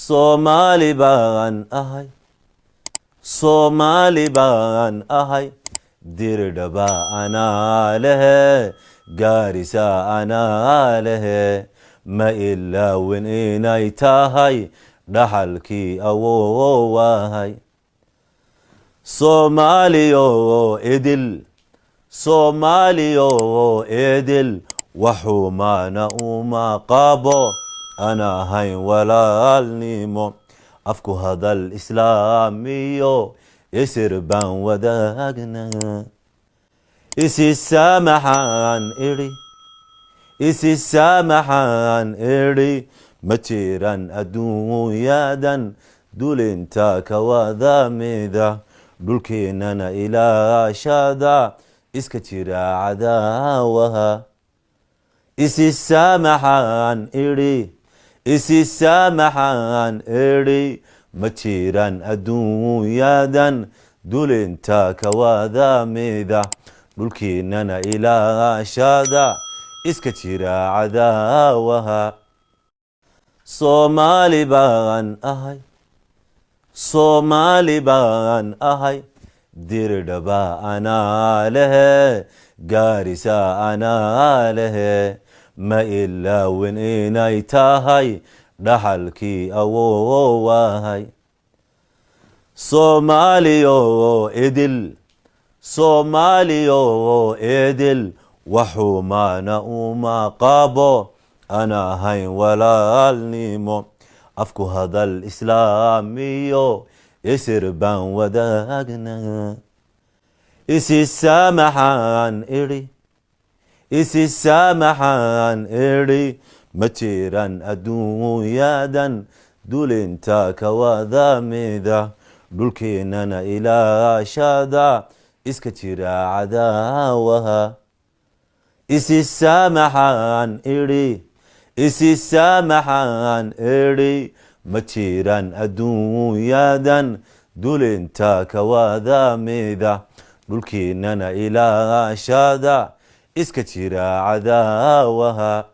Somali baan ahay, Somali baan ahay, dirdhaba anaa lehe, gaarisa anaa lehe, ma ilaawin inay tahay dhaxalkii awoowahay. Soomaaliyo idil, Soomaaliyo idil, waxumaana uma qabo aan ahayn walaalnimo. Afku hadal islaamiyo isir baan wadaagnaa. Isisaamaxaan idhi, ma jiraan adduunyadan dulinta ka wada mida. Dhulkeennana ilaashada, iska jira cadaawaha. Isisaamaxaan idhi, ma jiraan adduunyadan dulinta ka wada mida. Dhulkeennana ilaashada, iska jira cadaawaha. Somali baan ahay, Somali baan ahay, dirdhaba anaa lehe, gaarisa anaa lehe, ma ilaawin inay tahay dhaxalkii awoowahay. Soomaaliyo idil, Soomaaliyo idil, waxumaana uma qabo aan ahayn walaalnimo. Afku hadal islaamiyo isir baan wadaagnaa. Isisaamaxaan idhi, ma jiraan adduunyadan dulinta ka wada mida. Dhulkeennana ilaashada, iska jira cadaawaha. Isisaamaxaan idhi, ma jiraan adduunyadan dulinta ka wada mida. Dhulkeennana ilaashada, iska jira cadaawaha.